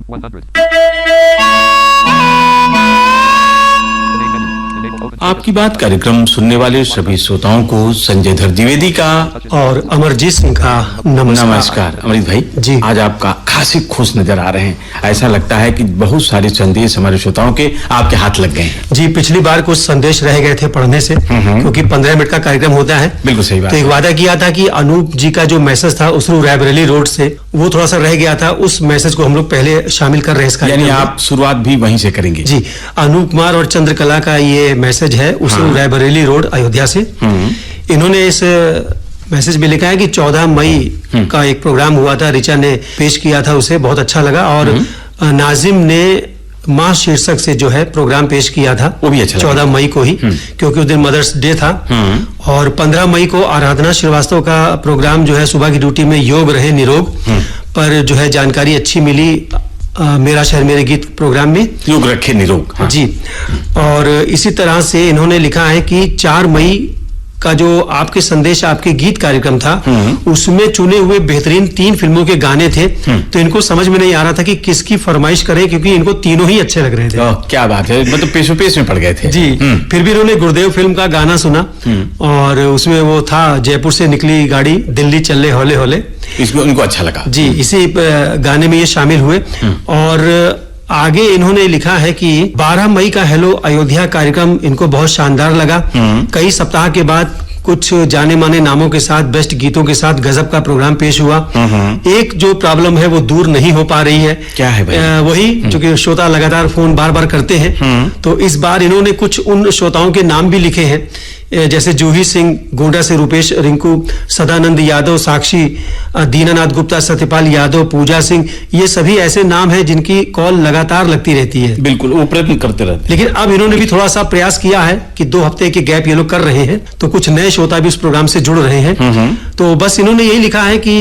100. आपकी बात कार्यक्रम सुनने वाले सभी श्रोताओं को संजय धर द्विवेदी का और अमरजीत सिंह का नमस्कार। अमृत भाई जी, आज आपका खासी खुश नजर आ रहे हैं। ऐसा लगता है कि बहुत सारे संदेश हमारे श्रोताओं के आपके हाथ लग गए हैं। जी, पिछली बार कुछ संदेश रह गए थे पढ़ने से, क्योंकि 15 मिनट का कार्यक्रम होता है। बिल्कुल सही बात। तो एक वादा किया था कि अनूप जी का जो मैसेज था उसरू रायबरेली रोड से, वो थोड़ा सा रह गया था। उस मैसेज को हम लोग पहले शामिल कर रहे हैं इस कार्यक्रम यानी में। आप शुरुआत भी वहीं से करेंगे? जी, अनूप कुमार और चंद्रकला का ये मैसेज है उसरू रायबरेली रोड अयोध्या से। इन्होंने इस मैसेज में लिखा है कि 14 मई का एक प्रोग्राम हुआ था, रिचा ने पेश किया था, उसे बहुत अच्छा लगा। और नाजिम ने माँ शीर्षक से जो है प्रोग्राम पेश किया था, वो भी अच्छा लगा। 14 मई को ही, क्योंकि उस दिन मदर्स डे था। और 15 मई को आराधना श्रीवास्तव का प्रोग्राम जो है सुबह की ड्यूटी में योग रहे निरोग पर जो है जानकारी अच्छी मिली। मेरा शहर मेरे गीत प्रोग्राम में योग रखे निरोग। हाँ। जी, और इसी तरह से इन्होंने लिखा है कि 4 मई का जो आपके संदेश आपके गीत कार्यक्रम था, उसमें चुने हुए बेहतरीन 3 फिल्मों के गाने थे। तो इनको समझ में नहीं आ रहा था कि किसकी फरमाइश करें, क्योंकि इनको तीनों ही अच्छे लग रहे थे। क्या बात है, मतलब पेशो पेश में पड़ गए थे। जी, फिर भी इन्होंने गुरुदेव फिल्म का गाना सुना और उसमें वो था जयपुर से निकली गाड़ी दिल्ली चले हौले हौले, इसमें उनको अच्छा लगा। जी, इसी गाने में ये शामिल हुए। और आगे इन्होंने लिखा है कि 12 मई का हेलो अयोध्या कार्यक्रम इनको बहुत शानदार लगा। कई सप्ताह के बाद कुछ जाने माने नामों के साथ, बेस्ट गीतों के साथ गजब का प्रोग्राम पेश हुआ। एक जो प्रॉब्लम है वो दूर नहीं हो पा रही है। क्या है भाई? वही जो कि श्रोता लगातार फोन बार बार करते हैं। तो इस बार इन्होंने कुछ उन श्रोताओं के नाम भी लिखे हैं, जैसे जूही सिंह, गोंडा से रूपेश रिंकू, सदानंद यादव, साक्षी, दीनानाथ गुप्ता, सत्यपाल यादव, पूजा सिंह। ये सभी ऐसे नाम हैं जिनकी कॉल लगातार लगती रहती है। बिल्कुल, वो प्रयत्न करते रहते। लेकिन अब इन्होंने भी थोड़ा सा प्रयास किया है कि 2 हफ्ते के गैप ये लोग कर रहे हैं, तो कुछ नए श्रोता भी उस प्रोग्राम से जुड़ रहे हैं। तो बस इन्होंने यही लिखा है कि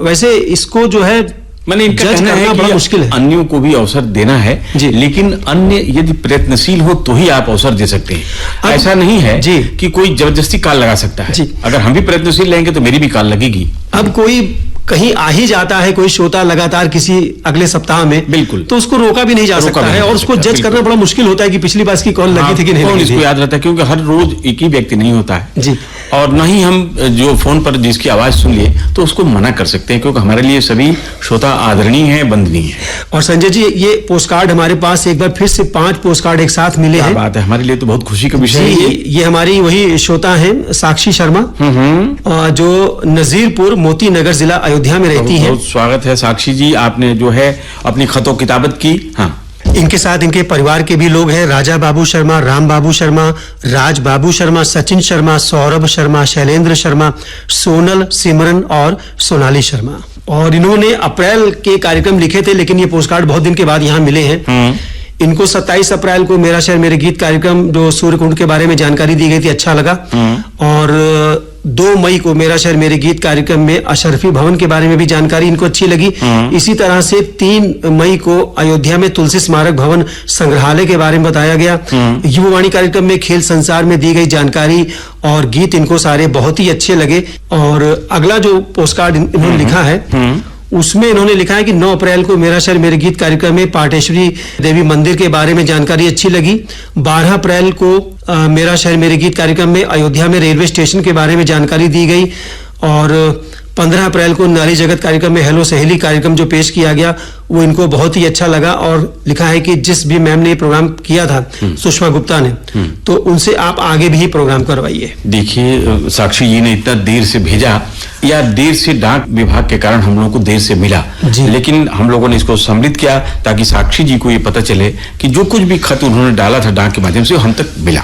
वैसे इसको जो है मैंने इनका कहना है बड़ा कि मुश्किल है, अन्यों को भी अवसर देना है जी। लेकिन अन्य यदि प्रयत्नशील हो तो ही आप अवसर दे सकते हैं। ऐसा नहीं है जी कि कोई जबरदस्ती कॉल लगा सकता है। अगर हम भी प्रयत्नशील रहेंगे तो मेरी भी कॉल लगेगी। अब कोई कहीं आ ही जाता है, कोई श्रोता लगातार किसी अगले सप्ताह में, बिल्कुल, तो उसको रोका भी नहीं जा सकता है। और उसको जज करना बड़ा मुश्किल होता है कि पिछली बार इसकी कॉल लगी थी कि नहीं लगी थी। इसको याद रहता है, क्योंकि हर रोज एक ही व्यक्ति नहीं होता है जी। और न ही हम जो फोन पर जिसकी आवाज सुन लिए तो उसको मना कर सकते हैं, क्योंकि हमारे लिए सभी श्रोता आदरणीय है, वंदनीय है। और संजय जी, ये पोस्ट कार्ड हमारे पास एक बार फिर से 5 पोस्ट कार्ड एक साथ मिले हैं। बात है, हमारे लिए तो बहुत खुशी का विषय है। ये हमारी वही श्रोता है साक्षी शर्मा, जो नजीरपुर मोती नगर जिला अयोध्या में रहती है। बहुत स्वागत है साक्षी जी, आपने जो है अपनी खतों किताबत की। हाँ, इनके साथ इनके परिवार के भी लोग हैं, राजा बाबू शर्मा, राम बाबू शर्मा, राज बाबू शर्मा, सचिन शर्मा, सौरभ शर्मा, शैलेंद्र शर्मा, सोनल, सिमरन और सोनाली शर्मा। और इन्होंने अप्रैल के कार्यक्रम लिखे थे, लेकिन ये पोस्टकार्ड बहुत दिन के बाद यहाँ मिले हैं। इनको 27 अप्रैल को मेरा शहर मेरे गीत कार्यक्रम जो सूर्यकुंड के बारे में जानकारी दी गई थी, अच्छा लगा। और 2 मई को मेरा शहर मेरे गीत कार्यक्रम में अशरफी भवन के बारे में भी जानकारी इनको अच्छी लगी। इसी तरह से 3 मई को अयोध्या में तुलसी स्मारक भवन संग्रहालय के बारे में बताया गया। युवावाणी कार्यक्रम में खेल संसार में दी गई जानकारी और गीत इनको सारे बहुत ही अच्छे लगे। और अगला जो पोस्टकार्ड इन्होंने लिखा है उसमें इन्होंने लिखा है कि 9 अप्रैल को मेरा शहर मेरे गीत कार्यक्रम में पाटेश्वरी देवी मंदिर के बारे में जानकारी अच्छी लगी। 12 अप्रैल को मेरा शहर मेरे गीत कार्यक्रम में अयोध्या में रेलवे स्टेशन के बारे में जानकारी दी गई। और 15 अप्रैल को नारी जगत कार्यक्रम में हेलो सहेली कार्यक्रम जो पेश किया गया वो इनको बहुत ही अच्छा लगा। और लिखा है कि जिस भी मैम ने ये प्रोग्राम किया था, सुषमा गुप्ता ने, तो उनसे आप आगे भी प्रोग्राम करवाइए। देखिए, साक्षी जी ने इतना देर से भेजा या देर से डाक विभाग के कारण हम लोगों को देर से मिला, लेकिन हम लोगों ने इसको सम्मिलित किया ताकि साक्षी जी को ये पता चले कि जो कुछ भी खत उन्होंने डाला था डाक के माध्यम से हम तक मिला।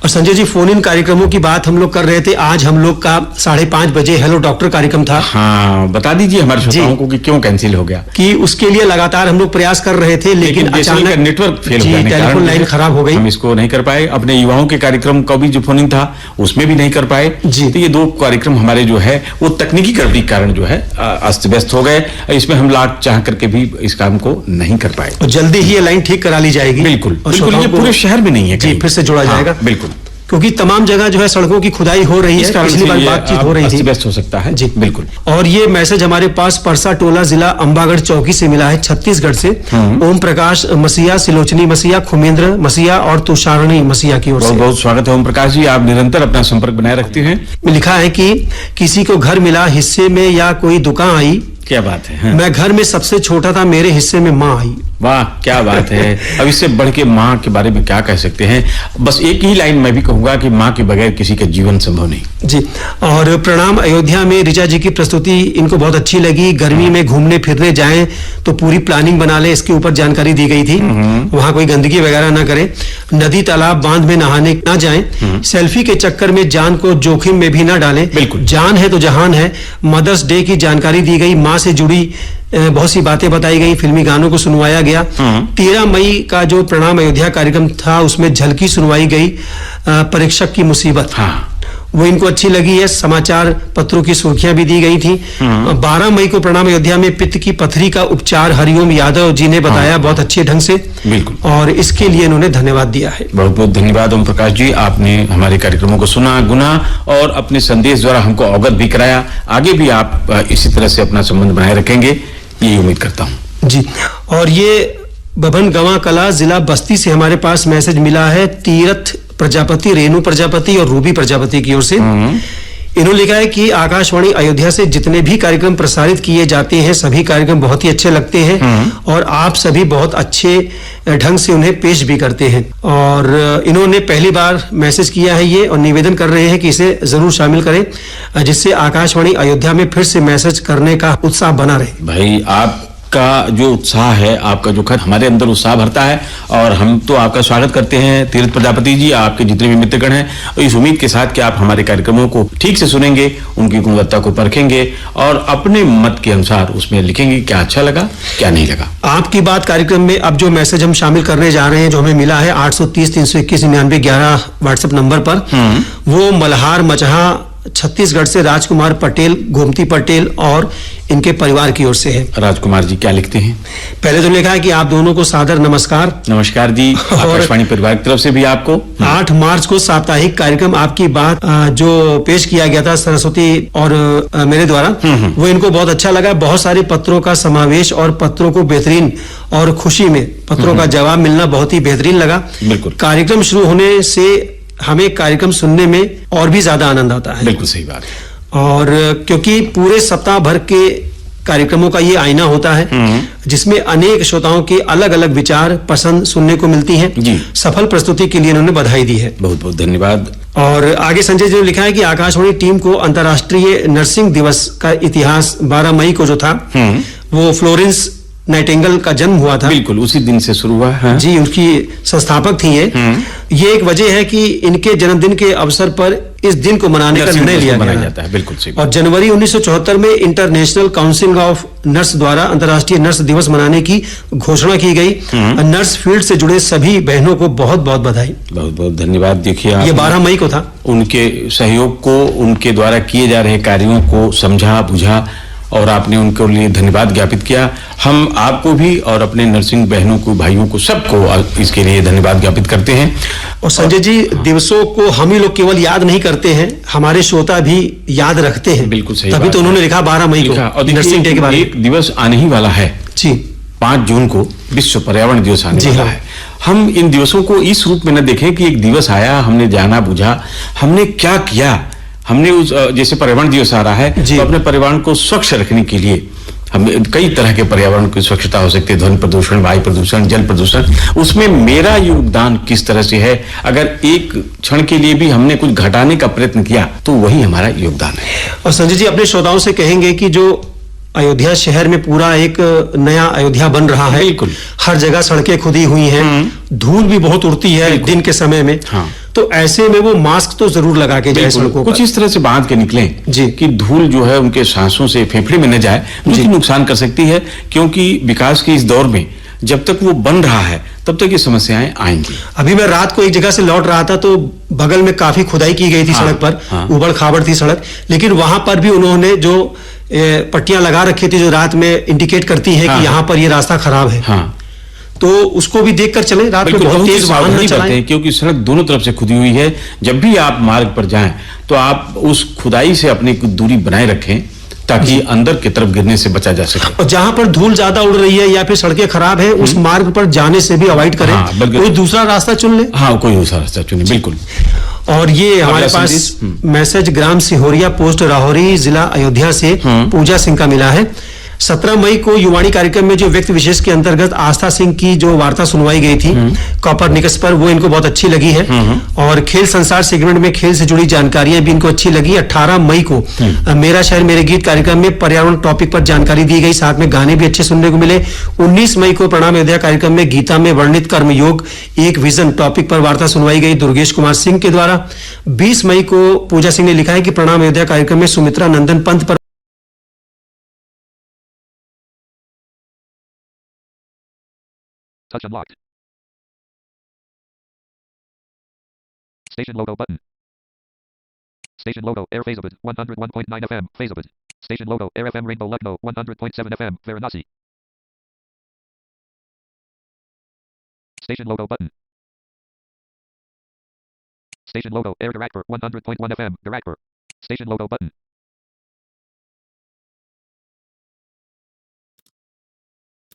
और संजय जी, फोन इन कार्यक्रमों की बात हम लोग कर रहे थे। आज हम लोग का 5:30 बजे हेलो डॉक्टर कार्यक्रम था। हाँ, बता दीजिए हमारे श्रोताओं को कि क्यों कैंसिल हो गया। कि उसके लिए लगातार हम लोग प्रयास कर रहे थे, लेकिन अचानक नेटवर्क फेल हो जाने के कारण टेलीफोन लाइन खराब हो गई, हम इसको नहीं कर पाए। अपने युवाओं के कार्यक्रम का भी जो फोन था उसमें भी नहीं कर पाए। तो ये 2 कार्यक्रम हमारे जो है वो तकनीकी गड़बड़ी के कारण जो है अस्त व्यस्त हो गए। इसमें हम लाख चाह करके भी इस काम को नहीं कर पाए। और जल्दी ही ये लाइन ठीक करा ली जाएगी। बिल्कुल, ये पूरे शहर में नहीं है, जी, फिर से जोड़ा जाएगा। बिल्कुल। क्योंकि तमाम जगह जो है सड़कों की खुदाई हो रही है, पिछली बार बातचीत हो रही थी, व्यस्त हो सकता है। जी बिल्कुल। और ये मैसेज हमारे पास परसा टोला जिला अंबागढ़ चौकी से मिला है, छत्तीसगढ़ से। ओम प्रकाश मसीहा, सिलोचनी मसीहा, खुमेंद्र मसीहा और तुषारणी मसीहा की ओर से। बहुत बहुत स्वागत है ओम प्रकाश जी, आप निरंतर अपना संपर्क बनाए रखते हैं। लिखा है कि किसी को घर मिला हिस्से में या कोई दुकान आई, क्या बात है। मैं घर में सबसे छोटा था, मेरे हिस्से में माँ आई। वाह क्या बात है। अब इससे बढ़ के माँ के बारे में क्या कह सकते हैं। बस एक ही लाइन मैं भी कहूंगा कि माँ के बगैर किसी का जीवन संभव नहीं। जी। और प्रणाम अयोध्या में ऋचा जी की प्रस्तुति इनको बहुत अच्छी लगी। गर्मी में घूमने फिरने जाएं तो पूरी प्लानिंग बना ले, इसके ऊपर जानकारी दी गई थी। वहां कोई गंदगी वगैरह ना करें, नदी तालाब बांध में नहाने ना जाएं, सेल्फी के चक्कर में जान को जोखिम में भी ना डालें। बिल्कुल। जान है तो जहान है। मदर्स डे की जानकारी दी गई, माँ से जुड़ी बहुत सी बातें बताई गई, फिल्मी गानों को सुनवाया गया। 13 मई का जो प्रणाम अयोध्या कार्यक्रम था उसमें झलकी सुनवाई गई, परीक्षक की मुसीबत, वो इनको अच्छी लगी है। समाचार पत्रों की सुर्खियां भी दी गई थी। 12 मई को प्रणाम अयोध्या में पित्त की पथरी का उपचार हरिओम यादव जी ने बताया बहुत अच्छे ढंग से। बिल्कुल। और इसके लिए इन्होंने धन्यवाद दिया है। बहुत बहुत धन्यवाद ओम प्रकाश जी, आपने हमारे कार्यक्रमों को सुना, गुना और अपने संदेश द्वारा हमको अवगत भी कराया। आगे भी आप इसी तरह से अपना संबंध बनाए रखेंगे, ये उम्मीद करता हूँ। जी। और ये बभन गंवा कला जिला बस्ती से हमारे पास मैसेज मिला है, तीरथ प्रजापति, रेणु प्रजापति और रूबी प्रजापति की ओर से। इन्होंने लिखा है कि आकाशवाणी अयोध्या से जितने भी कार्यक्रम प्रसारित किए जाते हैं सभी कार्यक्रम बहुत ही अच्छे लगते हैं और आप सभी बहुत अच्छे ढंग से उन्हें पेश भी करते हैं। और इन्होंने पहली बार मैसेज किया है ये, और निवेदन कर रहे हैं कि इसे जरूर शामिल करें, जिससे आकाशवाणी अयोध्या में फिर से मैसेज करने का उत्साह बना रहे। भाई आपका जो उत्साह है, आपका जो खत हमारे अंदर उत्साह भरता है और हम तो आपका स्वागत करते हैं तीर्थ प्रजापति जी, आपके जितने भी मित्रगण हैं, और इस उम्मीद के साथ कि आप हमारे कार्यक्रमों को ठीक से सुनेंगे, उनकी गुणवत्ता को परखेंगे और अपने मत के अनुसार उसमें लिखेंगे क्या अच्छा लगा क्या नहीं लगा। आपकी बात कार्यक्रम में अब जो मैसेज हम शामिल करने जा रहे हैं, जो हमें मिला है 830-321-9911 व्हाट्सएप नंबर पर, वो मल्हार मचहा छत्तीसगढ़ से राजकुमार पटेल, गोमती पटेल और इनके परिवार की ओर से है। राजकुमार जी क्या लिखते हैं? पहले तो लिखा है कि आप दोनों को सादर नमस्कार। नमस्कार जी, आकाशवाणी परिवार की तरफ से भी आपको। 8 मार्च को साप्ताहिक कार्यक्रम आपकी बात जो पेश किया गया था सरस्वती और मेरे द्वारा, वो इनको बहुत अच्छा लगा। बहुत सारे पत्रों का समावेश और पत्रों को बेहतरीन और खुशी में पत्रों का जवाब मिलना बहुत ही बेहतरीन लगा। बिल्कुल। कार्यक्रम शुरू होने से हमें कार्यक्रम सुनने में और भी ज्यादा आनंद आता है। बिल्कुल सही बात। और क्योंकि पूरे सप्ताह भर के कार्यक्रमों का ये आईना होता है जिसमें अनेक श्रोताओं के अलग अलग विचार पसंद सुनने को मिलती हैं। जी। सफल प्रस्तुति के लिए इन्होंने बधाई दी है। बहुत बहुत धन्यवाद। और आगे संजय जी ने लिखा है कि आकाशवाणी टीम को अंतर्राष्ट्रीय नर्सिंग दिवस का इतिहास 12 मई को जो था वो फ्लोरेंस नाइटिंगेल का जन्म हुआ था। बिल्कुल उसी दिन से शुरू हुआ है। जी, उनकी संस्थापक थी ये एक वजह है कि इनके जन्मदिन के अवसर पर इस दिन को मनाने का निर्णय लिया गया जाता है। बिल्कुल सही। और जनवरी 1974 में इंटरनेशनल काउंसिल ऑफ नर्स द्वारा अंतर्राष्ट्रीय नर्स दिवस मनाने की घोषणा की गई। नर्स फील्ड से जुड़े सभी बहनों को बहुत बहुत बधाई। बहुत बहुत धन्यवाद। देखिए ये 12 मई को था। उनके सहयोग को, उनके द्वारा किए जा रहे कार्यों को समझा बुझा और आपने उनके लिए धन्यवाद ज्ञापित किया। हम आपको भी और अपने नर्सिंग बहनों को, भाइयों को, सबको इसके लिए धन्यवाद ज्ञापित करते हैं। और संजय जी, दिवसों को हम ही लोग केवल याद नहीं करते हैं, हमारे श्रोता भी याद रखते हैं। बिल्कुल सही। तभी तो उन्होंने लिखा 12 मई को नर्सिंग डे के बारे में। एक दिवस आने ही वाला है जी, 5 जून को विश्व पर्यावरण दिवस आने वाला है। हम इन दिवसों को इस रूप में न देखें कि एक दिवस आया, हमने जाना बुझा, हमने क्या किया। हमने उस जैसे पर्यावरण दिवस आ रहा है तो अपने पर्यावरण को स्वच्छ रखने के लिए हम कई तरह के पर्यावरण की स्वच्छता हो सकती है, ध्वनि प्रदूषण, वायु प्रदूषण, जल प्रदूषण, उसमें मेरा योगदान किस तरह से है। अगर एक क्षण के लिए भी हमने कुछ घटाने का प्रयत्न किया तो वही हमारा योगदान है। और संजय जी, अपने श्रोताओं से कहेंगे कि जो अयोध्या शहर में पूरा एक नया अयोध्या बन रहा है। बिल्कुल। हर जगह सड़कें खुदी हुई हैं, धूल भी बहुत उड़ती है दिन के समय में। हाँ। तो ऐसे में वो मास्क तो जरूर लगा के जाए सड़कों पर। कुछ इस तरह से बांध के निकलें जी कि धूल जो है उनके सांसों से फेफड़े में न जाए, उनकी नुकसान कर सकती है। क्योंकि विकास के इस दौर में जब तक वो बन रहा है तब तक ये समस्याएं आएंगी। अभी मैं रात को एक जगह से लौट रहा था तो बगल में काफी खुदाई की गई थी सड़क पर। उबड़ खाबड़ थी सड़क, लेकिन वहां पर भी उन्होंने जो पट्टियां लगा रखी थी जो रात में इंडिकेट करती है कि यहाँ पर ये रास्ता खराब है। तो उसको भी देखकर चलें, रात में बिल्कुल बहुत बहुत ही तेज वाहन सावधानी न चलाएं। बरतें, क्योंकि सड़क दोनों तरफ से खुदी हुई है। जब भी आप मार्ग पर जाएं तो आप उस खुदाई से अपनी कुछ दूरी बनाए रखें ताकि अंदर की तरफ गिरने से बचा जा सके। और जहां पर धूल ज्यादा उड़ रही है या फिर सड़कें खराब है, उस मार्ग पर जाने से भी अवॉइड करें। हाँ, बल्कि- कोई दूसरा रास्ता चुन ले। हाँ, कोई दूसरा रास्ता चुने, बिल्कुल। और ये हमारे अगला पास संदेश, मैसेज ग्राम सिहोरिया पोस्ट राहौरी जिला अयोध्या से पूजा सिंह का मिला है। 17 मई को युवाणी कार्यक्रम में जो व्यक्ति विशेष के अंतर्गत आस्था सिंह की जो वार्ता सुनवाई गई थी कॉपर निकस पर, वो इनको बहुत अच्छी लगी है। और खेल संसार सेगमेंट में खेल से जुड़ी जानकारियां भी इनको अच्छी लगी। 18 मई को मेरा शहर मेरे गीत कार्यक्रम में पर्यावरण टॉपिक पर जानकारी दी गई, साथ में गाने भी अच्छे सुनने को मिले। 19 मई को प्रणाम अयोध्या कार्यक्रम में गीता में वर्णित कर्मयोग एक विजन टॉपिक पर वार्ता सुनवाई गई दुर्गेश कुमार सिंह के द्वारा। 20 मई को पूजा सिंह ने लिखा है कि प्रणाम अयोध्या कार्यक्रम में सुमित्रा नंदन पंत पर Touch unlocked. Station logo button. Station logo Air Fazabad 101.9 FM Fazabad. Station logo Air FM Rainbow Lucknow 100.7 FM Varanasi. Station logo button. Station logo Air Gorakhpur 100.1 FM Gorakhpur. Station logo button.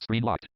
Screen locked.